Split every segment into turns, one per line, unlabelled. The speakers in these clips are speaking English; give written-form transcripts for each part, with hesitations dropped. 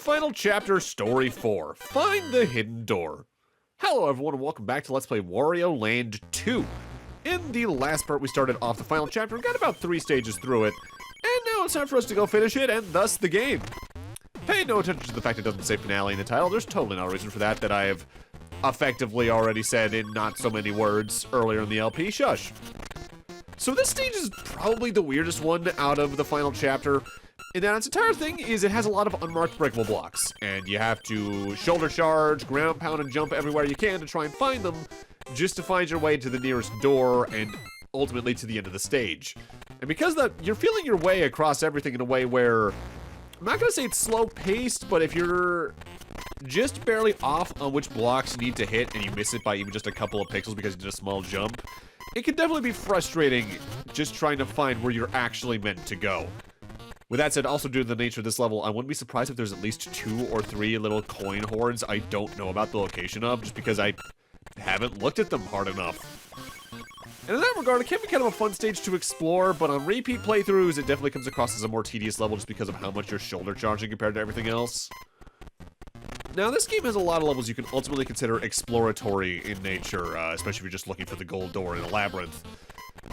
Final Chapter Story 4, Find the Hidden Door. Hello everyone and welcome back to Let's Play Wario Land 2. In the last part we started off the final chapter and got about 3 stages through it, and now it's time for us to go finish it and thus the game. Pay no attention to the fact it doesn't say finale in the title, there's totally no reason for that I have effectively already said in not so many words earlier in the LP, shush. So this stage is probably the weirdest one out of the final chapter, in that its entire thing is it has a lot of unmarked breakable blocks, and you have to shoulder charge, ground pound, and jump everywhere you can to try and find them, just to find your way to the nearest door and ultimately to the end of the stage. And because you're feeling your way across everything in a way where, I'm not gonna say it's slow-paced, but if you're just barely off on which blocks you need to hit and you miss it by even just a couple of pixels because you did a small jump, it can definitely be frustrating just trying to find where you're actually meant to go. With that said, also due to the nature of this level, I wouldn't be surprised if there's at least 2 or 3 little coin hoards I don't know about the location of, just because I haven't looked at them hard enough. And in that regard, it can be kind of a fun stage to explore, but on repeat playthroughs, it definitely comes across as a more tedious level just because of how much you're shoulder charging compared to everything else. Now, this game has a lot of levels you can ultimately consider exploratory in nature, especially if you're just looking for the gold door in a labyrinth.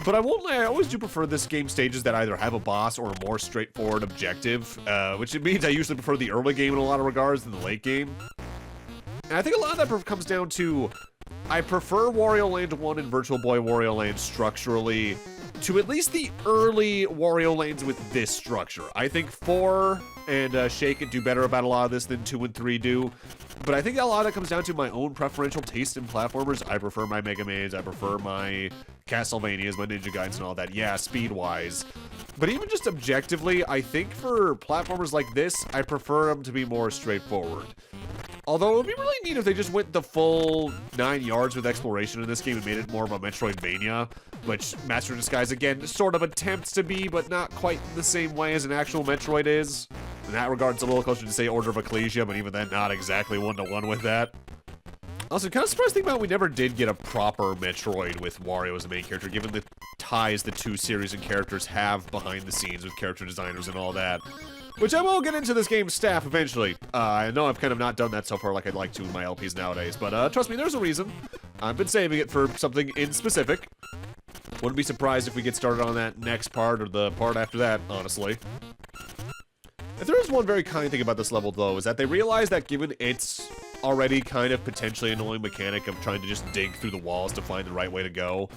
But I won't lie, I always do prefer this game stages that either have a boss or a more straightforward objective, which it means I usually prefer the early game in a lot of regards than the late game. And I think a lot of that comes down to, I prefer Wario Land 1 and Virtual Boy Wario Land structurally to at least the early Wario Lands with this structure. I think 4 and Shake It do better about a lot of this than 2 and 3 do. But I think a lot of that comes down to my own preferential taste in platformers. I prefer my Mega Mans, I prefer my Castlevanias, my Ninja Gaidens and all that. Yeah, speed-wise. But even just objectively, I think for platformers like this, I prefer them to be more straightforward. Although it would be really neat if they just went the full 9 yards with exploration in this game and made it more of a Metroidvania, which Master of Disguise, again, sort of attempts to be, but not quite the same way as an actual Metroid is. In that regard, it's a little closer to, say, Order of Ecclesia, but even then, not exactly one-to-one with that. Also, kind of surprised thing about we never did get a proper Metroid with Wario as the main character, given the ties the 2 series and characters have behind the scenes with character designers and all that. Which I will get into this game's staff eventually. I know I've kind of not done that so far like I'd like to in my LPs nowadays, but trust me, there's a reason. I've been saving it for something in specific. Wouldn't be surprised if we get started on that next part or the part after that, honestly. If there is one very kind thing about this level, though, is that they realize that given its already kind of potentially annoying mechanic of trying to just dig through the walls to find the right way to go,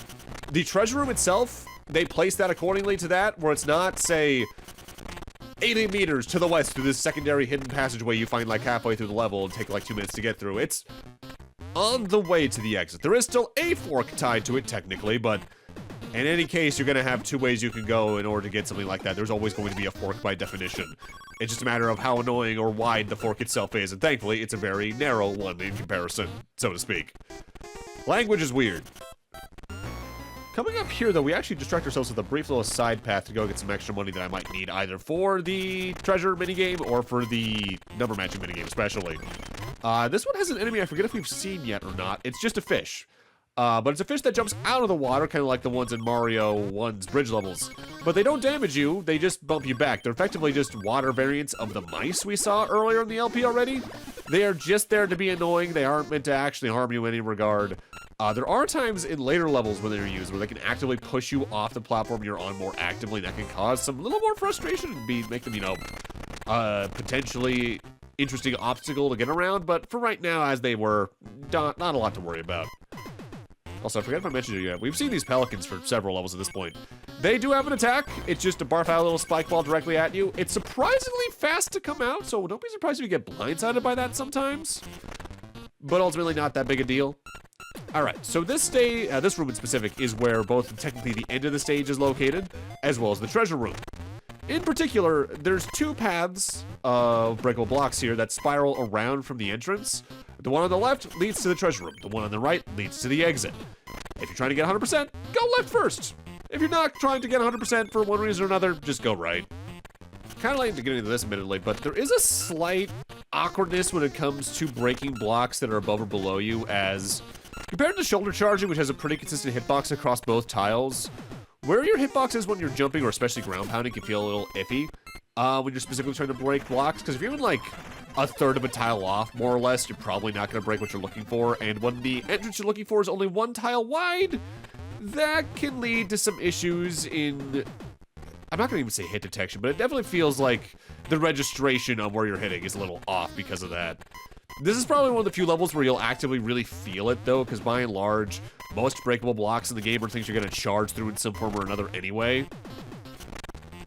the treasure room itself, they place that accordingly to that, where it's not, say, 80 meters to the west through this secondary hidden passageway you find like halfway through the level and take like 2 minutes to get through. It's on the way to the exit. There is still a fork tied to it technically, but in any case, you're gonna have 2 ways you can go in order to get something like that. There's always going to be a fork by definition. It's just a matter of how annoying or wide the fork itself is, and thankfully, it's a very narrow one in comparison, so to speak. Language is weird. Coming up here, though, we actually distract ourselves with a brief little side path to go get some extra money that I might need either for the treasure minigame or for the number matching minigame, especially. This one has an enemy I forget if we've seen yet or not. It's just a fish. But it's a fish that jumps out of the water, kind of like the ones in Mario 1's bridge levels. But they don't damage you, they just bump you back. They're effectively just water variants of the mice we saw earlier in the LP already. They are just there to be annoying, they aren't meant to actually harm you in any regard. There are times in later levels when they're used where they can actively push you off the platform you're on more actively, and that can cause some little more frustration and make them, you know, potentially interesting obstacle to get around, but for right now, as they were, not a lot to worry about. Also, I forgot if I mentioned it yet, we've seen these pelicans for several levels at this point. They do have an attack, it's just to barf out a little spike ball directly at you. It's surprisingly fast to come out, so don't be surprised if you get blindsided by that sometimes. But ultimately not that big a deal. Alright, so this room in specific is where both technically the end of the stage is located, as well as the treasure room. In particular, there's 2 paths of breakable blocks here that spiral around from the entrance. The one on the left leads to the treasure room. The one on the right leads to the exit. If you're trying to get 100%, go left first. If you're not trying to get 100% for one reason or another, just go right. Kind of late to get into this admittedly, but there is a slight awkwardness when it comes to breaking blocks that are above or below you, as compared to shoulder charging, which has a pretty consistent hitbox across both tiles, where your hitbox is when you're jumping or especially ground pounding can feel a little iffy when you're specifically trying to break blocks, because if you're in like a third of a tile off, more or less, you're probably not going to break what you're looking for. And when the entrance you're looking for is only one tile wide, that can lead to some issues in, I'm not going to even say hit detection, but it definitely feels like the registration on where you're hitting is a little off because of that. This is probably one of the few levels where you'll actively really feel it, though, because by and large, most breakable blocks in the game are things you're going to charge through in some form or another anyway.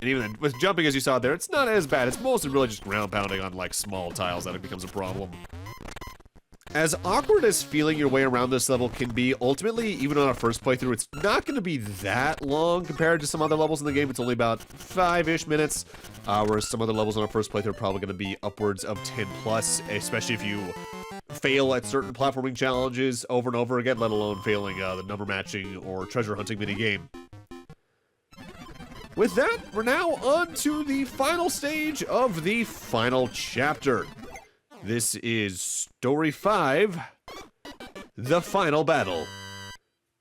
And even then, with jumping, as you saw there, it's not as bad. It's mostly really just ground pounding on, like, small tiles that it becomes a problem. As awkward as feeling your way around this level can be, ultimately, even on our first playthrough, it's not going to be that long compared to some other levels in the game. It's only about 5-ish minutes, whereas some other levels on our first playthrough are probably going to be upwards of 10 plus, especially if you fail at certain platforming challenges over and over again, let alone failing the number matching or treasure hunting minigame. With that, we're now on to the final stage of the final chapter. This is Story 5, The Final Battle.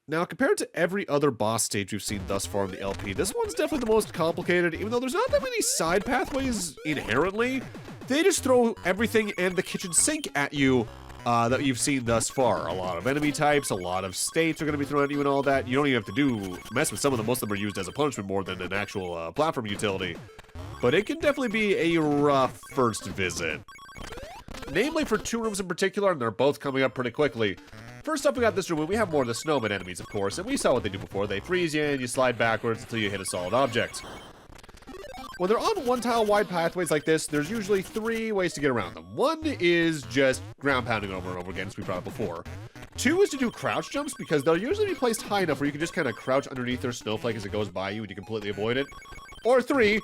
Now, compared to every other boss stage we've seen thus far in the LP, this one's definitely the most complicated, even though there's not that many side pathways inherently. They just throw everything and the kitchen sink at you that you've seen thus far. A lot of enemy types, a lot of states are going to be thrown at you and all that. You don't even have to mess with some of them. Most of them are used as a punishment more than an actual platform utility. But it can definitely be a rough first visit. Namely for two rooms in particular, and they're both coming up pretty quickly. First up, we got this room, and we have more of the snowman enemies, of course, and we saw what they do before. They freeze you, and you slide backwards until you hit a solid object. When they're on one-tile-wide pathways like this, there's usually 3 ways to get around them. One is just ground pounding over and over again, as we brought up before. 2 is to do crouch jumps, because they'll usually be placed high enough where you can just kind of crouch underneath their snowflake as it goes by you, and you completely avoid it. Or 3,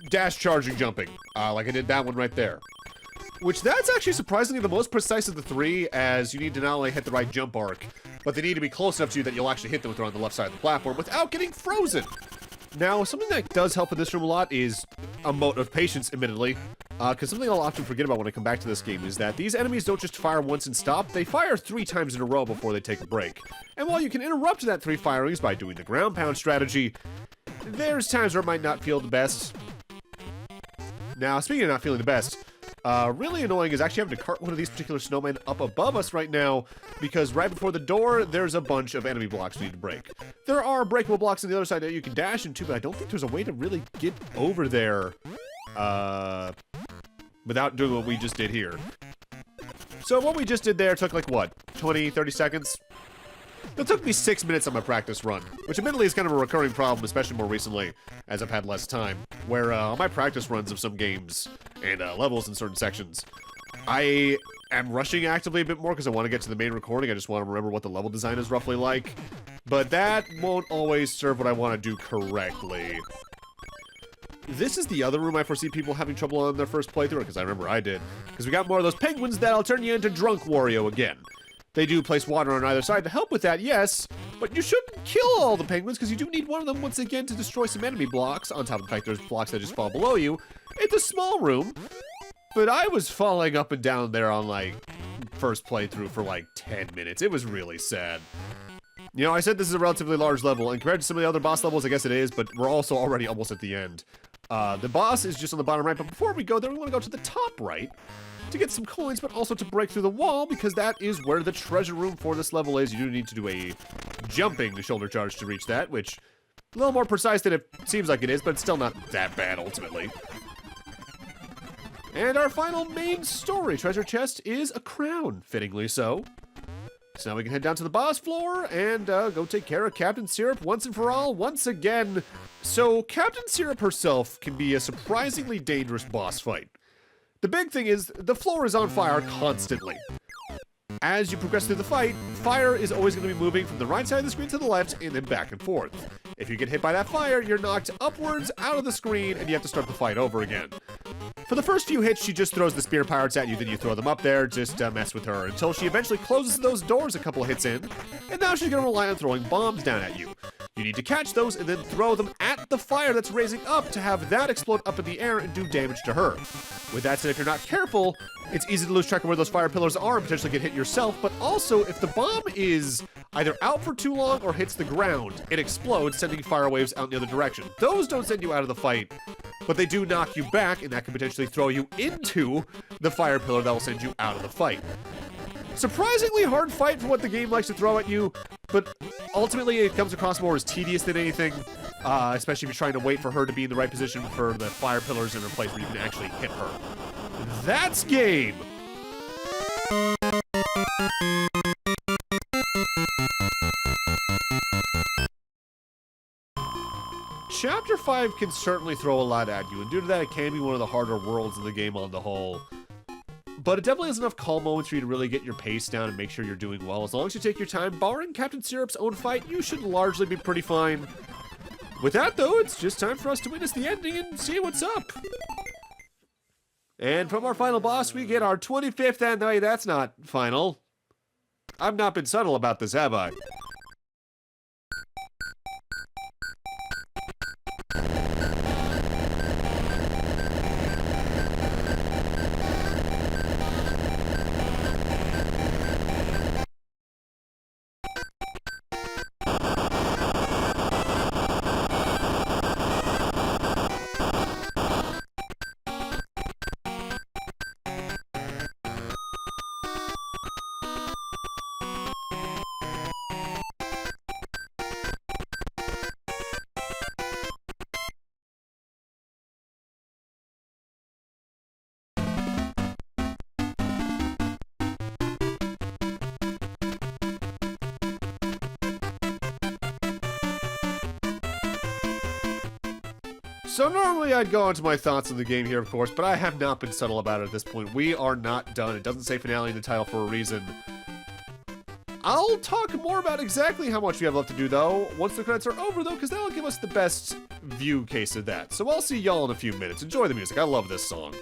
dash charging jumping, like I did that one right there. Which that's actually surprisingly the most precise of the 3, as you need to not only hit the right jump arc, but they need to be close enough to you that you'll actually hit them if they're on the left side of the platform without getting frozen. Now, something that does help in this room a lot is a mote of patience, admittedly, because something I'll often forget about when I come back to this game is that these enemies don't just fire once and stop, they fire 3 times in a row before they take a break. And while you can interrupt that 3 firings by doing the ground pound strategy, there's times where it might not feel the best. Now, speaking of not feeling the best, really annoying is actually having to cart one of these particular snowmen up above us right now, because right before the door, there's a bunch of enemy blocks we need to break. There are breakable blocks on the other side that you can dash into, but I don't think there's a way to really get over there, without doing what we just did here. So what we just did there took like, what, 20, 30 seconds? That took me 6 minutes on my practice run, which admittedly is kind of a recurring problem, especially more recently, as I've had less time, where on my practice runs of some games and levels in certain sections, I am rushing actively a bit more because I want to get to the main recording. I just want to remember what the level design is roughly like, but that won't always serve what I want to do correctly. This is the other room I foresee people having trouble on their first playthrough, because I remember I did, because we got more of those penguins that'll turn you into drunk Wario again. They do place water on either side to help with that, yes, but you shouldn't kill all the penguins because you do need one of them once again to destroy some enemy blocks, on top of the fact there's blocks that just fall below you. It's a small room, but I was falling up and down there on, like, first playthrough for like 10 minutes. It was really sad. You know, I said this is a relatively large level, and compared to some of the other boss levels, I guess it is, but we're also already almost at the end. The boss is just on the bottom right, but before we go there, we want to go to the top right to get some coins, but also to break through the wall, because that is where the treasure room for this level is. You do need to do a jumping shoulder charge to reach that, which a little more precise than it seems like it is, but it's still not that bad ultimately. And our final main story treasure chest is a crown, fittingly so. So now we can head down to the boss floor and go take care of Captain Syrup once and for all, once again. So Captain Syrup herself can be a surprisingly dangerous boss fight. The big thing is, the floor is on fire constantly. As you progress through the fight, fire is always going to be moving from the right side of the screen to the left and then back and forth. If you get hit by that fire, you're knocked upwards out of the screen and you have to start the fight over again. For the first few hits, she just throws the spear pirates at you, then you throw them up there, just mess with her, until she eventually closes those doors a couple hits in, and now she's going to rely on throwing bombs down at you. You need to catch those and then throw them at the fire that's raising up to have that explode up in the air and do damage to her. With that said, if you're not careful, it's easy to lose track of where those fire pillars are and potentially get hit yourself, but also if the bomb is either out for too long or hits the ground, it explodes, sending fire waves out in the other direction. Those don't send you out of the fight, but they do knock you back, and that can potentially throw you into the fire pillar that will send you out of the fight. Surprisingly hard fight for what the game likes to throw at you, but ultimately it comes across more as tedious than anything, especially if you're trying to wait for her to be in the right position for the fire pillars in a place where you can actually hit her. That's game! Chapter 5 can certainly throw a lot at you, and due to that, it can be one of the harder worlds in the game on the whole. But it definitely has enough calm moments for you to really get your pace down and make sure you're doing well. As long as you take your time, barring Captain Syrup's own fight, you should largely be pretty fine. With that, though, it's just time for us to witness the ending and see what's up. And from our final boss, we get our 25th and wait, that's not final. I've not been subtle about this, have I? So normally I'd go into my thoughts on the game here, of course, but I have not been subtle about it at this point. We are not done. It doesn't say finale in the title for a reason. I'll talk more about exactly how much we have left to do, though, once the credits are over, though, because that'll give us the best view case of that. So I'll see y'all in a few minutes. Enjoy the music. I love this song.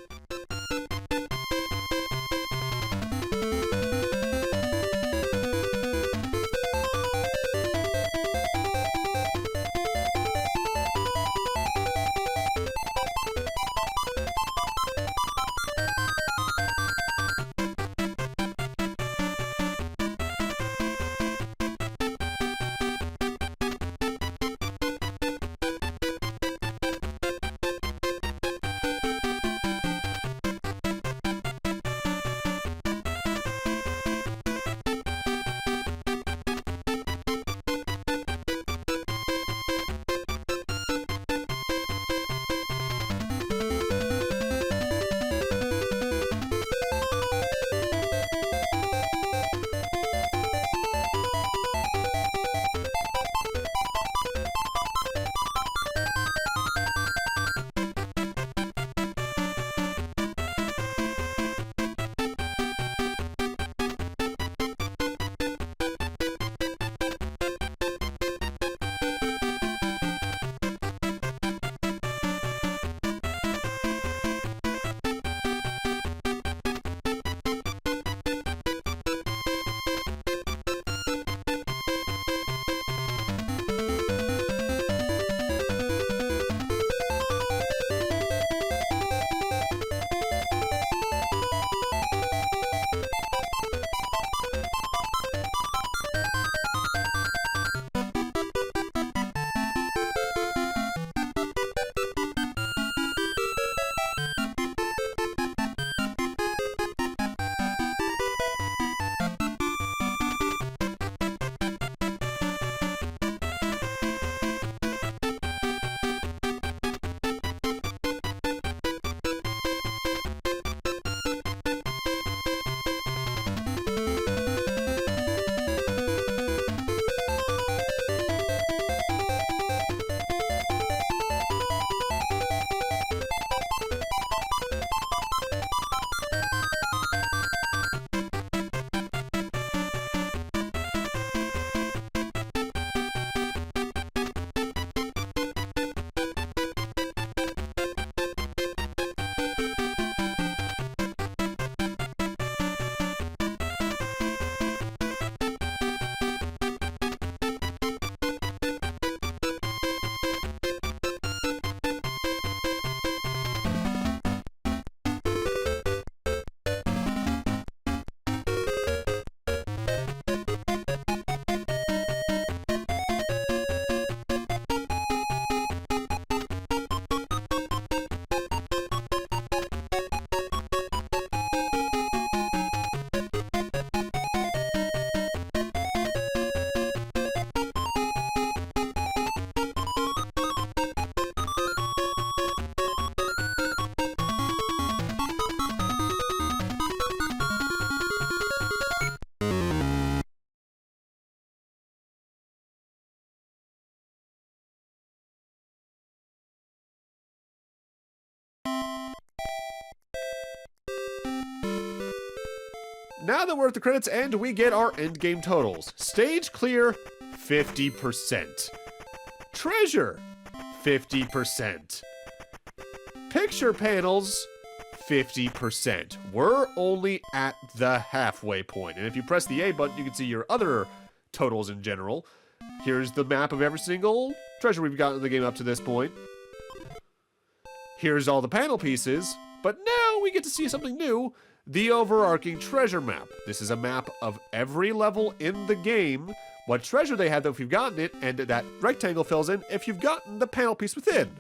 Now that we're at the credits end, we get our endgame totals. Stage clear, 50%. Treasure, 50%. Picture panels, 50%. We're only at the halfway point. And if you press the A button, you can see your other totals in general. Here's the map of every single treasure we've gotten in the game up to this point. Here's all the panel pieces, but now we get to see something new, the overarching treasure map. This is a map of every level in the game, what treasure they have if you've gotten it, and that rectangle fills in if you've gotten the panel piece within.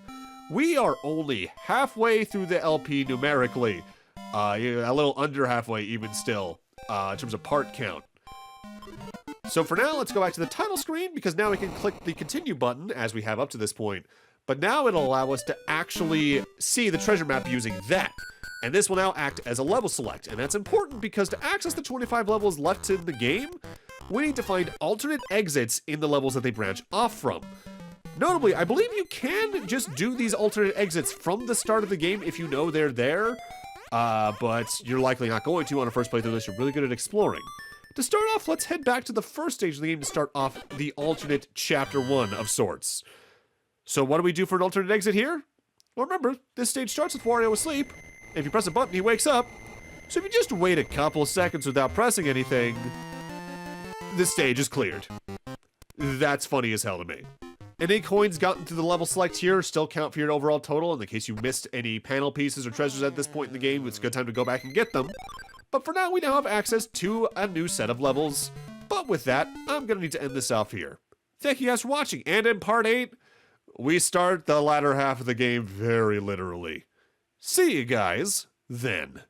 We are only halfway through the LP numerically, a little under halfway even still, in terms of part count. So for now, let's go back to the title screen, because now we can click the continue button, as we have up to this point. But now it'll allow us to actually see the treasure map using that. And this will now act as a level select. And that's important because to access the 25 levels left in the game, we need to find alternate exits in the levels that they branch off from. Notably, I believe you can just do these alternate exits from the start of the game if you know they're there. But you're likely not going to on a first playthrough unless you're really good at exploring. To start off, let's head back to the first stage of the game to start off the alternate Chapter 1 of sorts. So what do we do for an alternate exit here? Well, remember, this stage starts with Wario asleep. If you press a button, he wakes up. So if you just wait a couple seconds without pressing anything, this stage is cleared. That's funny as hell to me. Any coins gotten through the level select here still count for your overall total. In the case you missed any panel pieces or treasures at this point in the game, it's a good time to go back and get them. But for now, we now have access to a new set of levels. But with that, I'm going to need to end this off here. Thank you guys for watching, and in Part 8, we start the latter half of the game very literally. See you guys then.